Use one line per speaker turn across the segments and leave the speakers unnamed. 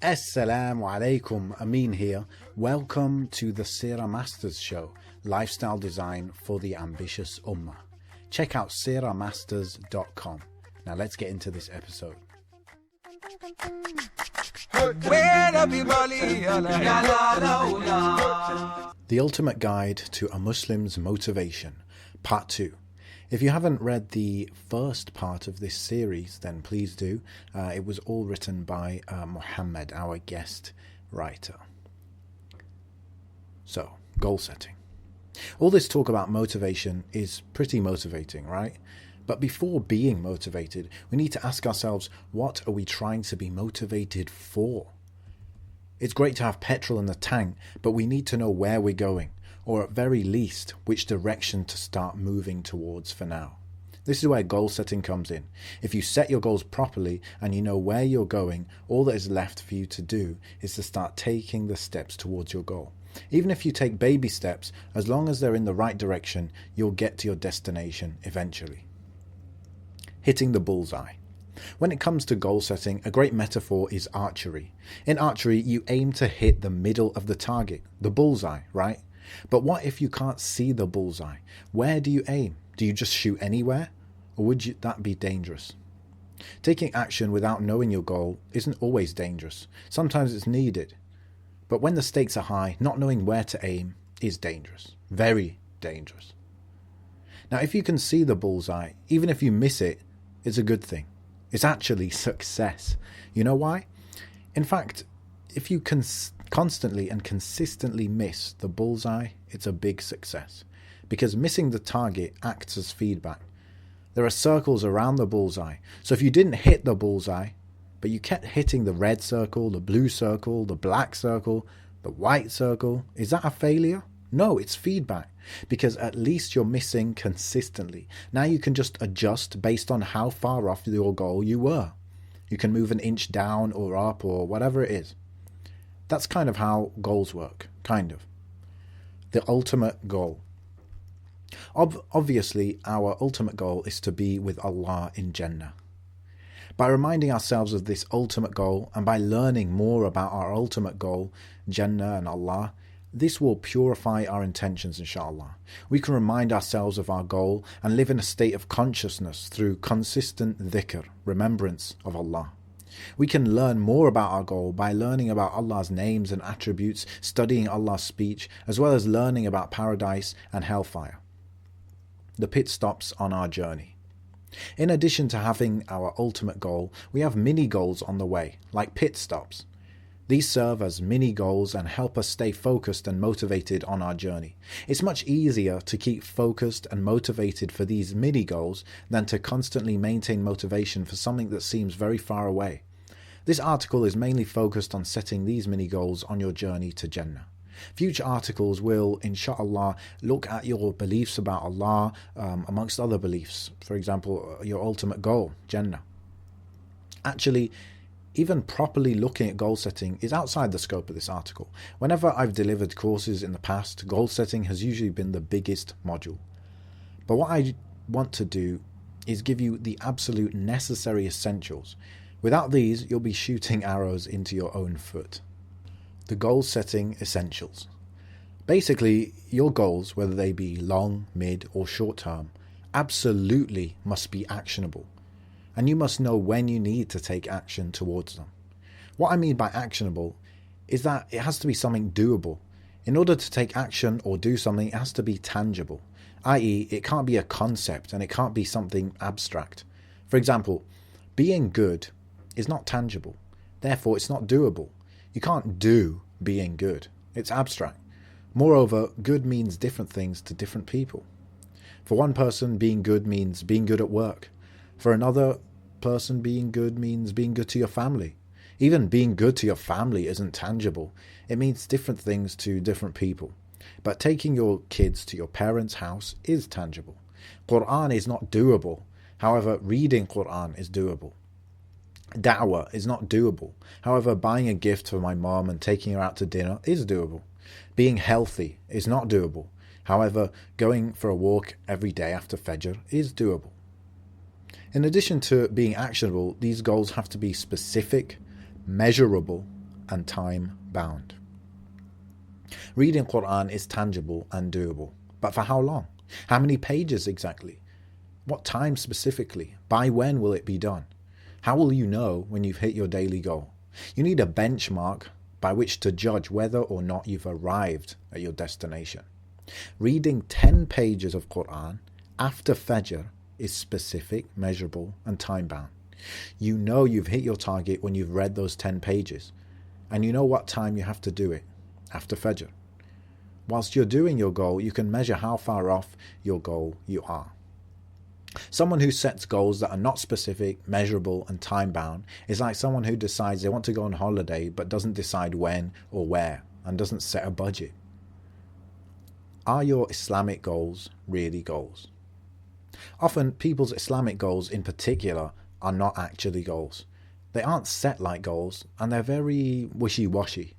Assalamu alaikum, Amin here. Welcome to the Seerah Masters Show, lifestyle design for the ambitious ummah. Check out seerahmasters.com. Now let's get into this episode. The Ultimate Guide to a Muslim's Motivation, Part 2. If you haven't read the first part of this series, then please do. It was all written by Muhammad, our guest writer. So, goal setting. All this talk about motivation is pretty motivating, right? But before being motivated, we need to ask ourselves, what are we trying to be motivated for? It's great to have petrol in the tank, but we need to know where we're going, or at very least, which direction to start moving towards for now. This is where goal setting comes in. If you set your goals properly and you know where you're going, all that is left for you to do is to start taking the steps towards your goal. Even if you take baby steps, as long as they're in the right direction, you'll get to your destination eventually. Hitting the bullseye. When it comes to goal setting, a great metaphor is archery. In archery, you aim to hit the middle of the target, the bullseye, right? But what if you can't see the bullseye? Where do you aim? Do you just shoot anywhere? Or would that be dangerous? Taking action without knowing your goal isn't always dangerous. Sometimes it's needed. But when the stakes are high, not knowing where to aim is dangerous. Very dangerous. Now, if you can see the bullseye, even if you miss it, it's a good thing. It's actually success. You know why? In fact, if you constantly and consistently miss the bullseye, it's a big success. Because missing the target acts as feedback. There are circles around the bullseye. So if you didn't hit the bullseye, but you kept hitting the red circle, the blue circle, the black circle, the white circle, is that a failure? No, it's feedback. Because at least you're missing consistently. Now you can just adjust based on how far off your goal you were. You can move an inch down or up or whatever it is. That's kind of how goals work, kind of. The ultimate goal. Obviously, our ultimate goal is to be with Allah in Jannah. By reminding ourselves of this ultimate goal and by learning more about our ultimate goal, Jannah and Allah, this will purify our intentions, inshallah. We can remind ourselves of our goal and live in a state of consciousness through consistent dhikr, remembrance of Allah. We can learn more about our goal by learning about Allah's names and attributes, studying Allah's speech, as well as learning about paradise and hellfire. The pit stops on our journey. In addition to having our ultimate goal, we have mini goals on the way, like pit stops. These serve as mini goals and help us stay focused and motivated on our journey. It's much easier to keep focused and motivated for these mini goals than to constantly maintain motivation for something that seems very far away. This article is mainly focused on setting these mini goals on your journey to Jannah. Future articles will, inshallah, look at your beliefs about Allah, amongst other beliefs. For example, your ultimate goal, Jannah. Actually, even properly looking at goal setting is outside the scope of this article. Whenever I've delivered courses in the past, goal setting has usually been the biggest module. But what I want to do is give you the absolute necessary essentials. Without these, you'll be shooting arrows into your own foot. The goal setting essentials. Basically, your goals, whether they be long, mid, or short term, absolutely must be actionable. And you must know when you need to take action towards them. What I mean by actionable is that it has to be something doable. In order to take action or do something, it has to be tangible, i.e., it can't be a concept and it can't be something abstract. For example, being good is not tangible, therefore it's not doable. You can't do being good, it's abstract. Moreover, good means different things to different people. For one person, being good means being good at work. For another person, being good means being good to your family. Even being good to your family isn't tangible. It means different things to different people. But taking your kids to your parents' house is tangible. Quran is not doable. However, reading Quran is doable. Da'wah is not doable. However, buying a gift for my mom and taking her out to dinner is doable. Being healthy is not doable. However, going for a walk every day after Fajr is doable. In addition to being actionable, these goals have to be specific, measurable, and time bound. Reading Quran is tangible and doable. But for how long? How many pages exactly? What time specifically? By when will it be done? How will you know when you've hit your daily goal? You need a benchmark by which to judge whether or not you've arrived at your destination. Reading 10 pages of Quran after Fajr is specific, measurable, and time-bound. You know you've hit your target when you've read those 10 pages, and you know what time you have to do it, after Fajr. Whilst you're doing your goal, you can measure how far off your goal you are. Someone who sets goals that are not specific, measurable, and time-bound is like someone who decides they want to go on holiday but doesn't decide when or where and doesn't set a budget. Are your Islamic goals really goals? Often, people's Islamic goals in particular are not actually goals. They aren't set like goals, and they're very wishy-washy.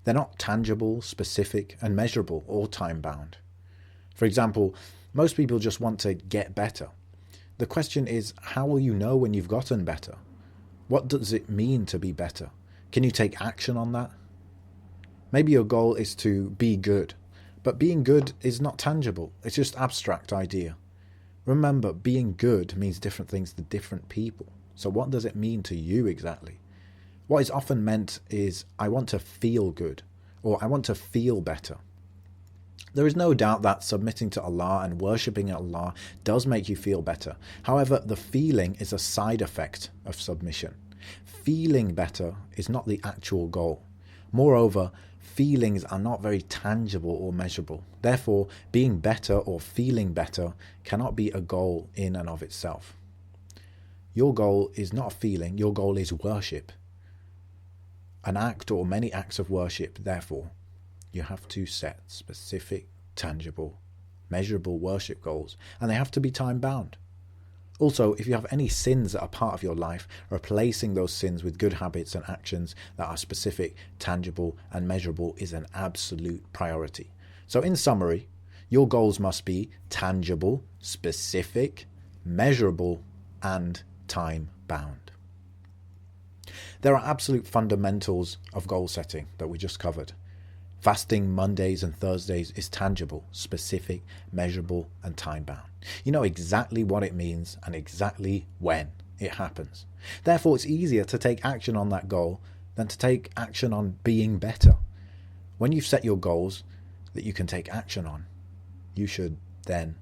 They're not tangible, specific, and measurable or time-bound. For example, most people just want to get better. The question is, how will you know when you've gotten better? What does it mean to be better? Can you take action on that? Maybe your goal is to be good, but being good is not tangible. It's just an abstract idea. Remember, being good means different things to different people. So what does it mean to you exactly? What is often meant is, I want to feel good, or I want to feel better. There is no doubt that submitting to Allah and worshipping Allah does make you feel better. However, the feeling is a side effect of submission. Feeling better is not the actual goal. Moreover, feelings are not very tangible or measurable. Therefore, being better or feeling better cannot be a goal in and of itself. Your goal is not a feeling, your goal is worship. An act or many acts of worship, therefore, you have to set specific, tangible, measurable worship goals, and they have to be time-bound. Also, if you have any sins that are part of your life, replacing those sins with good habits and actions that are specific, tangible, and measurable is an absolute priority. So in summary, your goals must be tangible, specific, measurable, and time-bound. There are absolute fundamentals of goal setting that we just covered. Fasting Mondays and Thursdays is tangible, specific, measurable, and time-bound. You know exactly what it means and exactly when it happens. Therefore, it's easier to take action on that goal than to take action on being better. When you've set your goals that you can take action on, you should then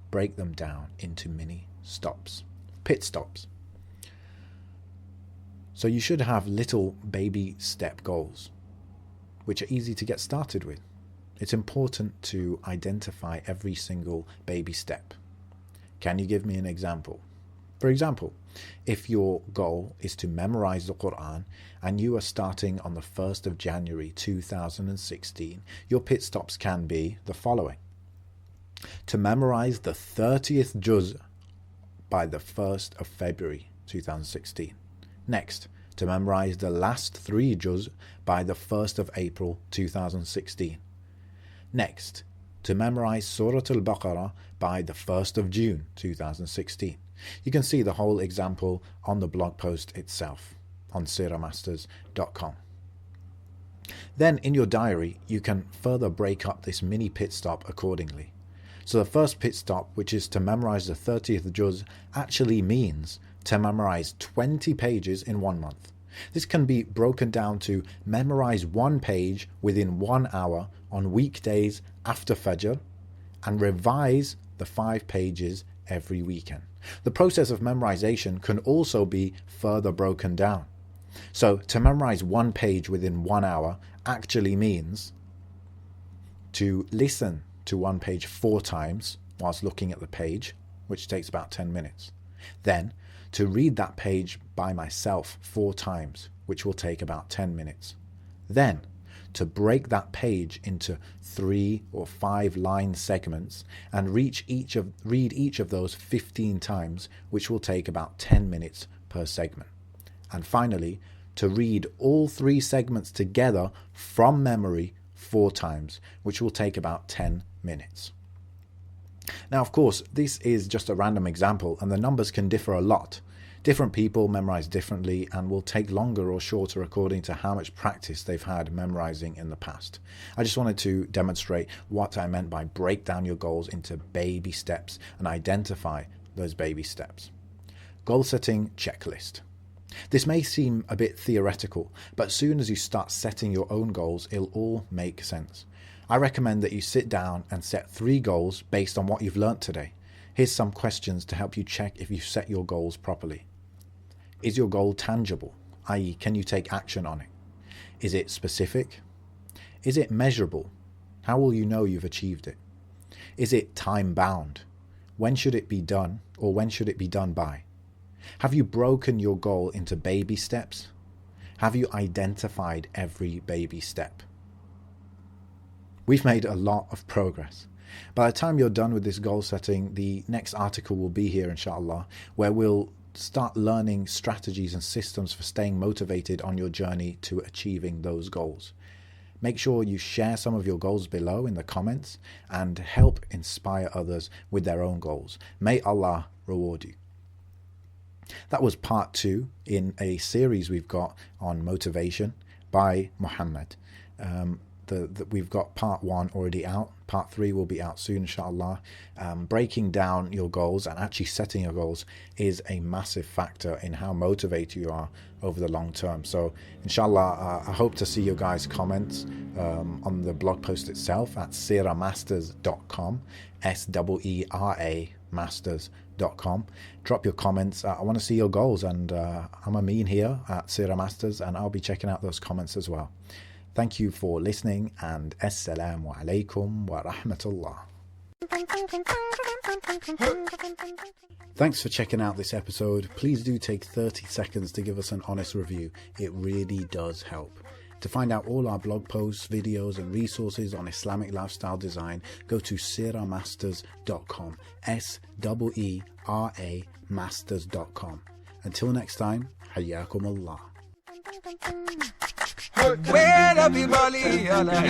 break them down into mini stops, pit stops. So you should have little baby step goals, which are easy to get started with. It's important to identify every single baby step. Can you give me an example? For example, if your goal is to memorize the Quran and you are starting on the 1st of January 2016, your pit stops can be the following. To memorize the 30th juz by the 1st of February 2016. Next, to memorize the last 3 juz by the 1st of April 2016. Next, to memorize Surah Al-Baqarah by the 1st of June 2016. You can see the whole example on the blog post itself on sirahmasters.com. Then in your diary, you can further break up this mini pit stop accordingly. So the first pit stop, which is to memorize the 30th juz, actually means to memorize 20 pages in 1 month. This can be broken down to memorize 1 page within 1 hour on weekdays after Fajr and revise the 5 pages every weekend. The process of memorization can also be further broken down. So to memorize 1 page within 1 hour actually means to listen to 1 page 4 times whilst looking at the page, which takes about 10 minutes. Then to read that page by myself 4 times, which will take about 10 minutes. Then to break that page into 3 or 5 line segments and read each of those 15 times, which will take about 10 minutes per segment. And finally, to read all 3 segments together from memory 4 times, which will take about 10 minutes. Now, of course, this is just a random example and the numbers can differ a lot Different people memorize differently and will take longer or shorter according to how much practice they've had memorizing in the past. I just wanted to demonstrate what I meant by break down your goals into baby steps and identify those baby steps. Goal setting checklist. This may seem a bit theoretical, but as soon as you start setting your own goals, it'll all make sense. I recommend that you sit down and set 3 goals based on what you've learnt today. Here's some questions to help you check if you've set your goals properly. Is your goal tangible, i.e., can you take action on it? Is it specific? Is it measurable? How will you know you've achieved it? Is it time-bound? When should it be done, or when should it be done by? Have you broken your goal into baby steps? Have you identified every baby step? We've made a lot of progress. By the time you're done with this goal setting, the next article will be here, inshallah, where we'll start learning strategies and systems for staying motivated on your journey to achieving those goals. Make sure you share some of your goals below in the comments and help inspire others with their own goals. May Allah reward you. That was part 2 in a series we've got on motivation by Muhammad. We've got part 1 already out. Part 3 will be out soon, inshallah. Breaking down your goals and actually setting your goals is a massive factor in how motivated you are over the long term. So, inshallah, I hope to see your guys' comments on the blog post itself at seeramasters.com, SEERA masters.com. Drop your comments. I want to see your goals, and I'm Amin here at Seera Masters, and I'll be checking out those comments as well. Thank you for listening, and Assalamu alaikum wa rahmatullah. Thanks for checking out this episode. Please do take 30 seconds to give us an honest review. It really does help. To find out all our blog posts, videos and resources on Islamic lifestyle design, go to seeramasters.com, SEERA masters.com. Until next time, حياكم الله.
وين ابي بالي يا لا